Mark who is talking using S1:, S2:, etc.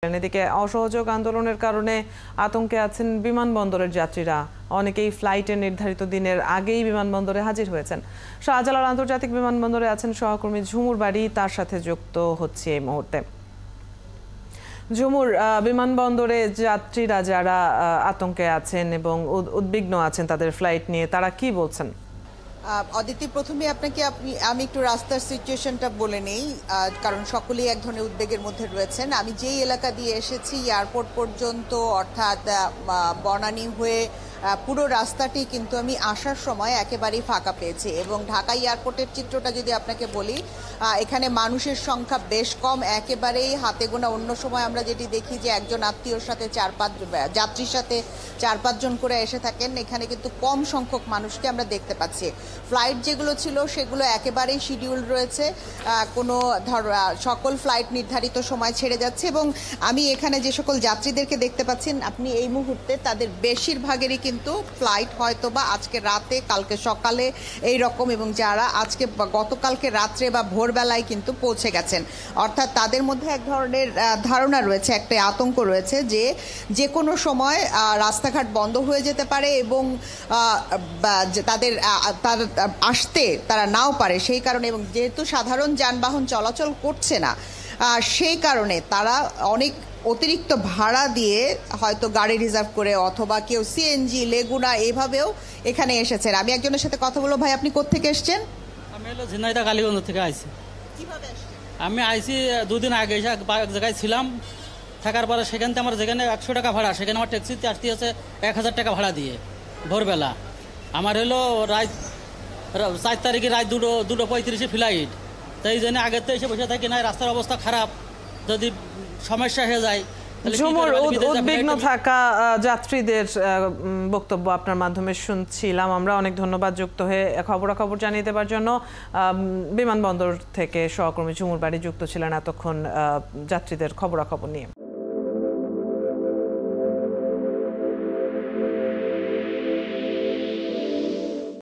S1: এদিকে অসহযোগ আন্দোলনের কারণে আতঙ্কে আছেন বিমানবন্দরের যাত্রীরা। অনেকেই ফ্লাইটের নির্ধারিত দিনের আগেই বিমানবন্দরে হাজির হয়েছেন। শাহজালাল আন্তর্জাতিক বিমানবন্দরে আছেন সহকর্মী ঝুমুর বাড়ি, তার সাথে যুক্ত হচ্ছে এই মুহূর্তে। ঝুমুর, বিমানবন্দরে যাত্রীরা যারা আতঙ্কে আছেন এবং উদ্বিগ্ন আছেন তাদের ফ্লাইট নিয়ে, তারা কি বলছেন?
S2: অদিতি, প্রথমে আমি একটু রাস্তার সিচুয়েশনটা বলে নেই, কারণ সকলেই এক ধরনের উদ্বেগের মধ্যে রয়েছেন। আমি যেই এলাকা দিয়ে এসেছি এয়ারপোর্ট পর্যন্ত, অর্থাৎ বনানী হয়ে পুরো রাস্তাটি কিন্তু আমি আসার সময় একেবারেই ফাঁকা পেয়েছি। এবং ঢাকা এয়ারপোর্টের চিত্রটা যদি আপনাকে বলি, এখানে মানুষের সংখ্যা বেশ কম, একেবারেই হাতে গোনা। অন্য সময় আমরা যেটি দেখি যে একজন আত্মীয়র সাথে যাত্রীর সাথে 4-5 জন করে এসে থাকেন, এখানে কিন্তু কম সংখ্যক মানুষকে আমরা দেখতে পাচ্ছি। ফ্লাইট যেগুলো ছিল সেগুলো একেবারেই শিডিউল রয়েছে, সকল ফ্লাইট নির্ধারিত সময় ছেড়ে যাচ্ছে। এবং আমি এখানে যে সকল যাত্রীদেরকে দেখতে পাচ্ছেন আপনি এই মুহূর্তে, তাদের বেশিরভাগেরই কিন্তু ফ্লাইট হয়তো বা আজকে রাতে, কালকে সকালে এই রকম, এবং যারা আজকে গতকালকে রাত্রে বা ভোরবেলায় কিন্তু পৌঁছে গেছেন। অর্থাৎ তাদের মধ্যে এক ধরনের ধারণা রয়েছে, একটা আতঙ্ক রয়েছে যে কোনো সময় রাস্তাঘাট বন্ধ হয়ে যেতে পারে এবং তাদের আসতে তারা নাও পারে সেই কারণে। এবং যেহেতু সাধারণ যানবাহন চলাচল করছে না, সেই কারণে তারা অনেক অতিরিক্ত ভাড়া দিয়ে হয়তো গাড়ি রিজার্ভ করে, অথবা কেউ সিএনজি, লেগুনা এভাবেও এখানে এসেছেন। আমি একজনের সাথে কথা বলবো। ভাই, আপনি কোত্থেকে এসছেন?
S3: আমি হলো ঝিনাইদহ কালীগঞ্জ থেকে আইছি।
S2: কিভাবে আসছেন?
S3: আমি আইছি 2 দিন আগে এসে এক জায়গায় ছিলাম, থাকার পরে সেখান থেকে আমার যেখানে 100 টাকা ভাড়া, সেখানে আমার ট্যাক্সিতে আসতে আছে 1000 টাকা ভাড়া দিয়ে ভোরবেলা। আমার হলো রাত 4 তারিখে রাত 2:35 ফ্লাইট। তাই এই জন্য আগের তো এসে বসে থাকি না, রাস্তার অবস্থা খারাপ, যদি সমস্যা হয়ে যায়।
S1: ঝুমুর, উদ্বিগ্ন থাকা যাত্রীদের বক্তব্য আপনার মাধ্যমে শুনছিলাম আমরা। অনেক ধন্যবাদ যুক্ত হয়ে খবরাখবর জানিয়ে দেওয়ার জন্য। বিমানবন্দর থেকে সহকর্মী ঝুমুর বাড়ি যুক্ত ছিলেন এতক্ষণ যাত্রীদের খবরাখবর নিয়ে।